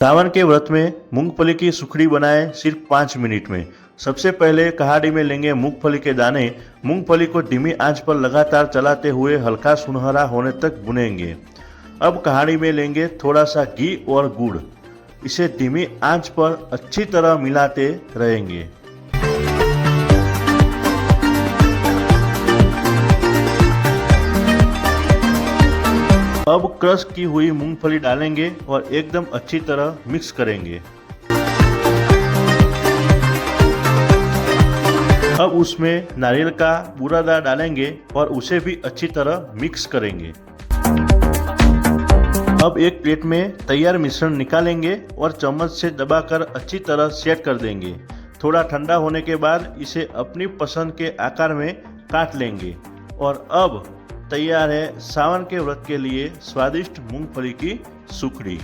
सावन के व्रत में मूंगफली की सुखड़ी बनाएं सिर्फ 5 मिनट में। सबसे पहले कहाड़ी में लेंगे मूंगफली के दाने। मूंगफली को धीमी आंच पर लगातार चलाते हुए हल्का सुनहरा होने तक भुनेंगे। अब कहाड़ी में लेंगे थोड़ा सा घी और गुड़। इसे धीमी आंच पर अच्छी तरह मिलाते रहेंगे। अब क्रश की हुई मूंगफली डालेंगे और एकदम अच्छी तरह मिक्स करेंगे। अब उसमें नारियल का बूरादा डालेंगे और उसे भी अच्छी तरह मिक्स करेंगे। अब एक प्लेट में तैयार मिश्रण निकालेंगे और चम्मच से दबाकर अच्छी तरह सेट कर देंगे। थोड़ा ठंडा होने के बाद इसे अपनी पसंद के आकार में काट लेंगे। और अब तैयार है सावन के व्रत के लिए स्वादिष्ट मूंगफली की सुखड़ी।